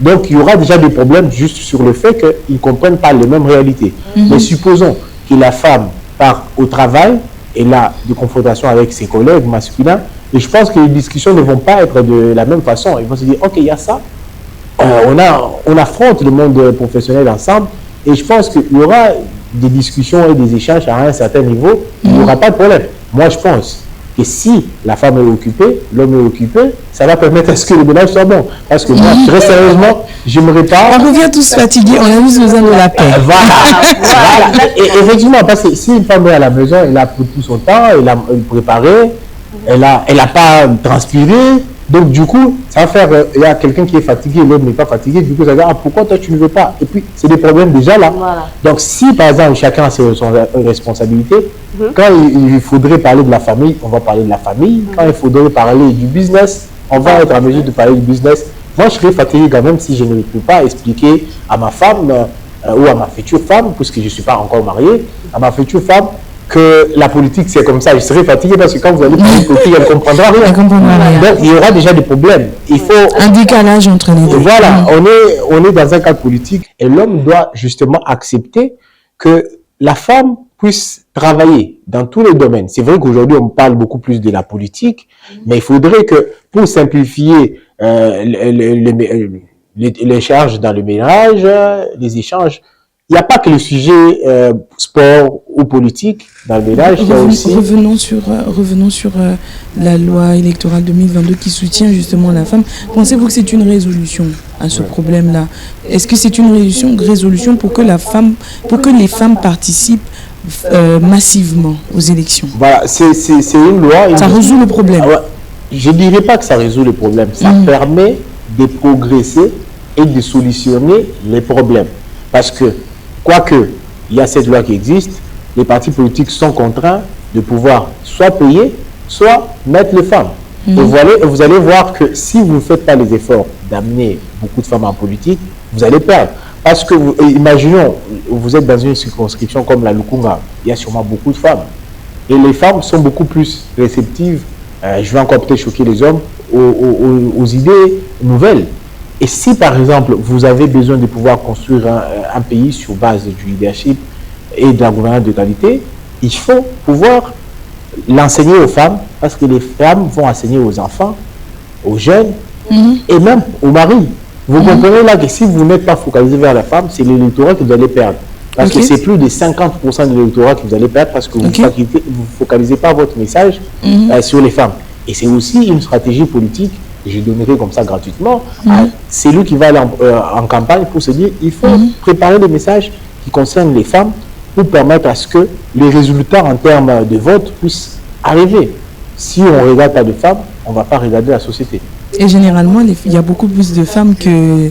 Donc, il y aura déjà des problèmes juste sur le fait qu'ils ne comprennent pas les mêmes réalités. Mais supposons que la femme part au travail, et là, de confrontation avec ses collègues masculins, et je pense que les discussions ne vont pas être de la même façon. Ils vont se dire, ok, il y a ça, on affronte le monde professionnel ensemble, et je pense qu'il y aura des discussions et des échanges à un certain niveau, il n'y aura pas de problème. Moi, je pense que si la femme est occupée, l'homme est occupé, ça va permettre à ce que le ménage soit bon. Parce que moi, très sérieusement, je n'aimerais pas... On revient tous fatigués, on a juste besoin de la paix. Voilà. Et effectivement, parce que si une femme est à la maison, elle a pris tout son temps, elle a préparé, elle a pas transpiré. Donc, du coup, ça va faire... Il y a quelqu'un qui est fatigué, l'autre n'est pas fatigué. Du coup, ça va dire, pourquoi toi, tu ne veux pas? Et puis, c'est des problèmes déjà là. Donc, si, par exemple, chacun a ses responsabilités, quand il faudrait parler de la famille, on va parler de la famille. Quand il faudrait parler du business, on va être en mesure de parler du business. Moi, je serais fatigué quand même si je ne peux pas expliquer à ma femme ou à ma future femme, puisque je ne suis pas encore marié, à ma future femme, que la politique c'est comme ça. Je serai fatigué parce que quand vous allez parler de politique, elle ne comprendra rien. Donc il y aura déjà des problèmes. Il faut un décalage entre les deux. Voilà, on est dans un cadre politique et l'homme doit justement accepter que la femme puisse travailler dans tous les domaines. C'est vrai qu'aujourd'hui on parle beaucoup plus de la politique, mais il faudrait que pour simplifier les charges dans le ménage, les échanges, il n'y a pas que le sujet sport ou politique dans le ménage. Revenons sur la loi électorale 2022 qui soutient justement la femme. Pensez-vous que c'est une résolution à ce problème-là? Est-ce que c'est une résolution pour que les femmes participent massivement aux élections? Voilà, c'est une loi. Ça résout le problème. Je ne dirais pas que ça résout le problème. Ça permet de progresser et de solutionner les problèmes. Parce que, quoique il y a cette loi qui existe, les partis politiques sont contraints de pouvoir soit payer, soit mettre les femmes. Et vous allez voir que si vous ne faites pas les efforts d'amener beaucoup de femmes en politique, vous allez perdre. Parce que, imaginons, vous êtes dans une circonscription comme la Lukunga, il y a sûrement beaucoup de femmes. Et les femmes sont beaucoup plus réceptives, je vais encore peut-être choquer les hommes, aux idées nouvelles. Et si, par exemple, vous avez besoin de pouvoir construire un pays sur base du leadership et de la gouvernance de qualité, il faut pouvoir l'enseigner aux femmes, parce que les femmes vont enseigner aux enfants, aux jeunes et même aux maris. Vous comprenez là que si vous n'êtes pas focalisé vers la femme, c'est l'électorat que vous allez perdre. Parce que c'est plus de 50% de l'électorat que vous allez perdre parce que vous ne focalisez pas votre message sur les femmes. Et c'est aussi une stratégie politique, je donnerai comme ça gratuitement, à celui qui va aller en campagne pour se dire il faut préparer des messages qui concernent les femmes pour permettre à ce que les résultats en termes de vote puissent arriver. Si on ne regarde pas de femmes, on ne va pas regarder la société. Et généralement, il y a beaucoup plus de femmes que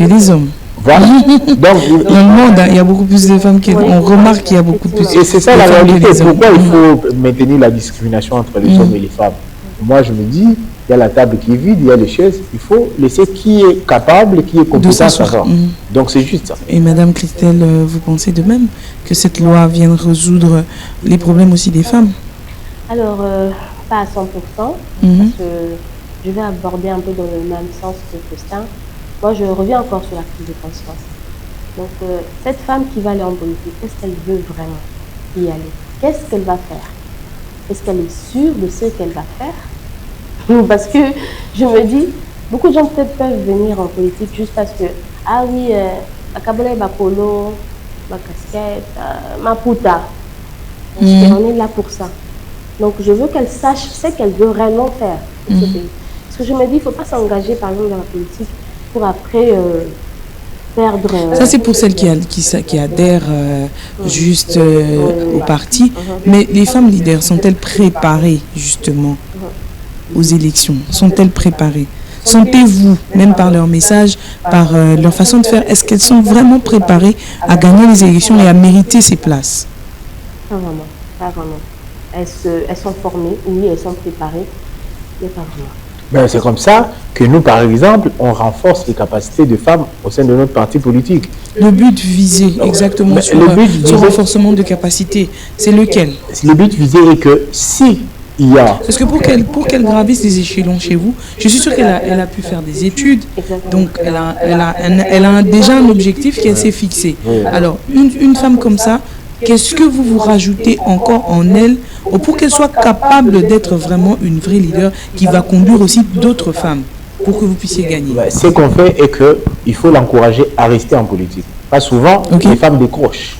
les hommes. Voilà. Donc, dans le monde, il y a beaucoup plus de femmes on remarque qu'il y a beaucoup plus de femmes. Et c'est ça la réalité. Pourquoi il faut maintenir la discrimination entre les hommes et les femmes? moi je me dis, il y a la table qui est vide, il y a les chaises, il faut laisser qui est capable, qui est compétent à savoir. Donc c'est juste ça. Et Madame Christelle, vous pensez de même que cette loi vienne résoudre les problèmes aussi des femmes? Alors, pas à 100%, parce que je vais aborder un peu dans le même sens que Faustin. Moi, je reviens encore sur la prise de conscience. Donc, cette femme qui va aller en politique, qu'est-ce qu'elle veut vraiment y aller? Qu'est-ce qu'elle va faire? Est-ce qu'elle est sûre de ce qu'elle va faire? Parce que je me dis, beaucoup de gens peut-être peuvent venir en politique juste parce que, ah oui, ma cabole, ma polo, ma casquette, ma puta. On est là pour ça. Donc, je veux qu'elle sache ce qu'elle veut réellement faire pour ce pays. Parce que je me dis, il ne faut pas s'engager, par exemple, dans la politique pour après perdre... Ça, c'est pour celles qui adhèrent juste au parti. Mais les femmes leaders, sont-elles préparées, justement, aux élections? Sont-elles préparées? Sentez-vous, même par leur message, par leur façon de faire, est-ce qu'elles sont vraiment préparées à gagner les élections et à mériter ces places? Pas vraiment, pas vraiment. Elles sont formées, oui, elles sont préparées, mais pas vraiment. Ben, c'est comme ça que nous, par exemple, on renforce les capacités de femmes au sein de notre parti politique. Le but visé, exactement, Ben, sur le renforcement de capacité, c'est lequel? Le but visé est que si il y a... Parce que pour qu'elle gravisse les échelons chez vous, je suis sûre qu'elle a pu faire des études, donc elle a déjà un objectif qu'elle s'est fixé. Alors, une femme comme ça, qu'est-ce que vous rajoutez encore en elle pour qu'elle soit capable d'être vraiment une vraie leader qui va conduire aussi d'autres femmes pour que vous puissiez gagner? Ce qu'on fait est qu'il faut l'encourager à rester en politique. Pas souvent, les femmes décrochent.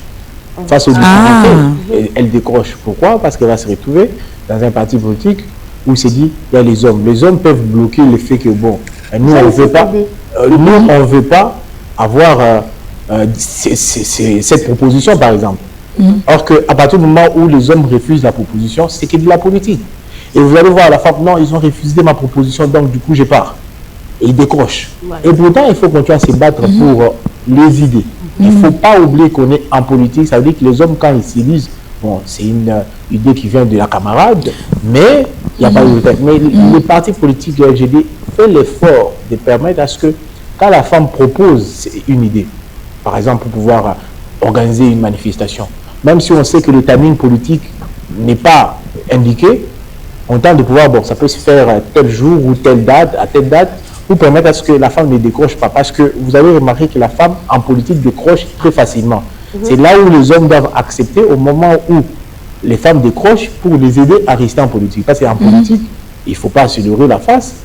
Face aux difficultés, elles décrochent. Pourquoi? Parce qu'elle va se retrouver dans un parti politique où il se dit, il y a les hommes. Les hommes peuvent bloquer le fait que, bon, nous, on ne veut pas avoir cette proposition, par exemple. Or qu'à partir du moment où les hommes refusent la proposition, c'est que de la politique. Et vous allez voir la femme, non, ils ont refusé ma proposition, donc du coup, je pars. Et ils décrochent. Et pourtant, il faut continuer à se battre pour les idées. Il ne faut pas oublier qu'on est en politique. Ça veut dire que les hommes, quand ils s'élisent, bon, c'est une idée qui vient de la camarade, mais il n'y a pas de tête. Mais le parti politique de LGD fait l'effort de permettre à ce que, quand la femme propose une idée, par exemple, pour pouvoir organiser une manifestation, même si on sait que le timing politique n'est pas indiqué, on tente de pouvoir, bon, ça peut se faire tel jour ou telle date, à telle date, pour permettre à ce que la femme ne décroche pas. Parce que vous avez remarqué que la femme en politique décroche très facilement. C'est là où les hommes doivent accepter au moment où les femmes décrochent pour les aider à rester en politique. Parce qu'en politique, il ne faut pas se leurrer la face.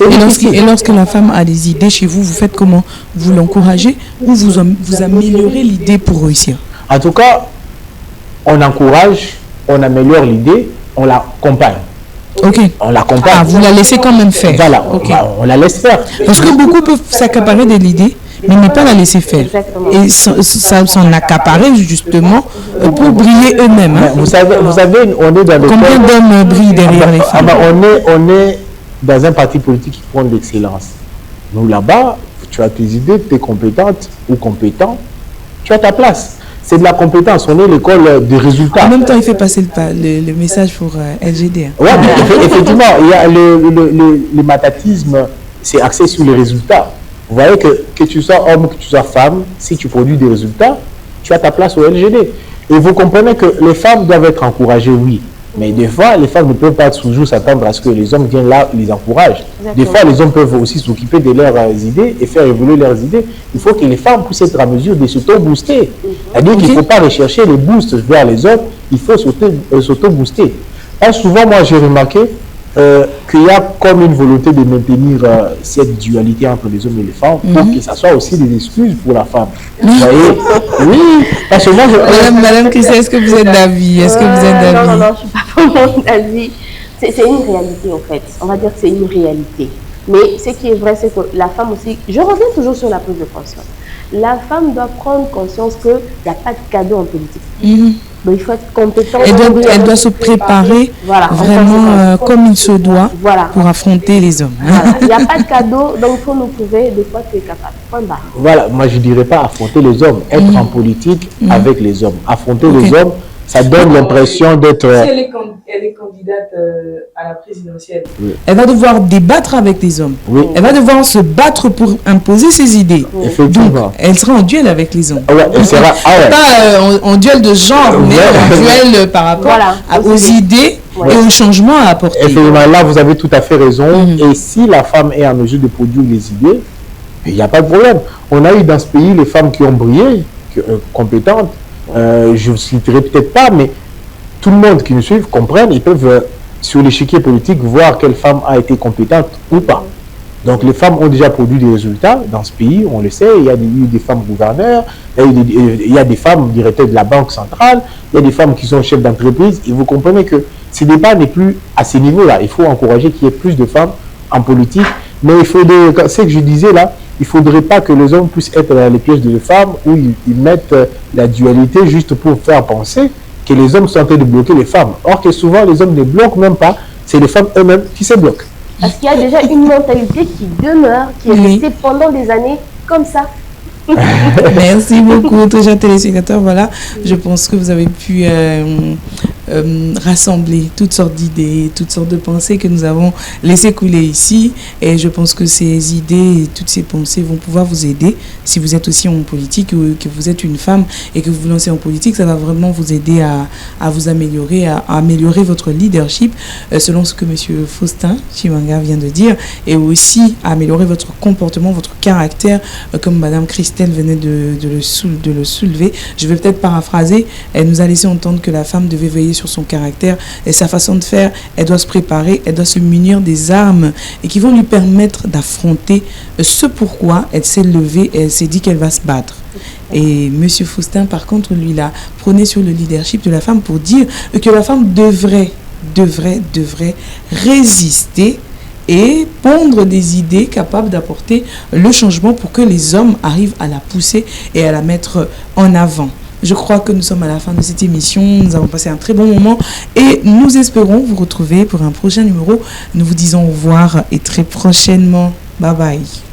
Et lorsque la femme a des idées chez vous, vous faites comment? Vous l'encouragez ou vous améliorez l'idée pour réussir? En tout cas, on encourage, on améliore l'idée, on l'accompagne. Ok. On l'accompagne. Ah, vous la laissez quand même faire. Voilà, on la laisse faire. Parce que beaucoup peuvent s'accaparer de l'idée, mais ne pas la laisser faire. Exactement. Et s'en accaparer justement pour briller eux-mêmes. Hein. Vous savez, on est dans le... Combien d'hommes brillent derrière les femmes? On est dans un parti politique qui prend de l'excellence. Nous, là-bas, tu as tes idées, tu es compétente ou compétent, tu as ta place. C'est de la compétence, on est l'école des résultats. En même temps, il fait passer le message pour LGD. Hein. Oui, effectivement, il y a le matatisme, c'est axé sur les résultats. Vous voyez que tu sois homme, que tu sois femme, si tu produis des résultats, tu as ta place au LGD. Et vous comprenez que les femmes doivent être encouragées, oui. Mais des fois, les femmes ne peuvent pas toujours s'attendre à ce que les hommes viennent là et les encouragent. Des fois, les hommes peuvent aussi s'occuper de leurs idées et faire évoluer leurs idées. Il faut que les femmes puissent être en mesure de s'auto-booster. C'est-à-dire qu'il ne faut pas rechercher les boosts vers les hommes, il faut s'auto-booster. Souvent, moi, j'ai remarqué qu'il y a comme une volonté de maintenir cette dualité entre les hommes et les femmes pour que ça soit aussi des excuses pour la femme. Vous voyez? Oui, parce que moi, Madame Christelle, est-ce que vous êtes d'avis? Est-ce que vous êtes d'avis? Non, je ne suis pas vraiment d'avis. C'est une réalité, en fait. On va dire que c'est une réalité. Mais ce qui est vrai, c'est que la femme aussi... Je reviens toujours sur la prise de conscience. La femme doit prendre conscience qu'il n'y a pas de cadeau en politique. Donc, il faut être compétent. Elle doit se préparer vraiment comme il se doit pour affronter les hommes. Voilà. Il n'y a pas de cadeau, donc il faut nous prouver de quoi tu es capable. Point barre. Voilà, moi je ne dirais pas affronter les hommes, être en politique avec les hommes. Affronter les hommes, ça donne l'impression d'être... Si elle est candidate à la présidentielle, elle va devoir débattre avec les hommes. Elle va devoir se battre pour imposer ses idées. Effectivement. Donc, elle sera en duel avec les hommes. Elle sera... Pas en duel de genre, mais en duel par rapport aux idées et aux changements à apporter. Effectivement, là, vous avez tout à fait raison. Et si la femme est en mesure de produire les idées, il n'y a pas de problème. On a eu dans ce pays les femmes qui ont brillé, compétentes. Je ne citerai peut-être pas, mais tout le monde qui nous suit comprenne, ils peuvent, sur l'échiquier politique, voir quelle femme a été compétente ou pas. Donc les femmes ont déjà produit des résultats dans ce pays, on le sait. Il y a eu des femmes gouverneurs, il y a des femmes directeurs de la Banque centrale, il y a des femmes qui sont chefs d'entreprise. Et vous comprenez que ce débat n'est plus à ce niveau-là. Il faut encourager qu'il y ait plus de femmes en politique. Mais il faudrait, c'est ce que je disais là, il ne faudrait pas que les hommes puissent être dans les pièges de femmes où ils mettent la dualité juste pour faire penser que les hommes sont en train de bloquer les femmes. Or que souvent les hommes ne bloquent même pas, c'est les femmes eux-mêmes qui se bloquent. Parce qu'il y a déjà une mentalité qui demeure, qui est restée pendant des années comme ça. Merci beaucoup, très chers téléspectateurs. Voilà, je pense que vous avez pu rassembler toutes sortes d'idées, toutes sortes de pensées que nous avons laissées couler ici. Et je pense que ces idées et toutes ces pensées vont pouvoir vous aider. Si vous êtes aussi en politique ou que vous êtes une femme et que vous vous lancez en politique, ça va vraiment vous aider à vous améliorer, à améliorer votre leadership, selon ce que M. Faustin Chimanga vient de dire, et aussi à améliorer votre comportement, votre caractère, comme Mme Christelle venait de le soulever. Je vais peut-être paraphraser. Elle nous a laissé entendre que la femme devait veiller sur son caractère et sa façon de faire. Elle doit se préparer, elle doit se munir des armes et qui vont lui permettre d'affronter ce pourquoi elle s'est levée et elle s'est dit qu'elle va se battre. Et M. Faustin, par contre, lui, il a prôné sur le leadership de la femme pour dire que la femme devrait résister et pondre des idées capables d'apporter le changement pour que les hommes arrivent à la pousser et à la mettre en avant. Je crois que nous sommes à la fin de cette émission. Nous avons passé un très bon moment et nous espérons vous retrouver pour un prochain numéro. Nous vous disons au revoir et très prochainement. Bye bye.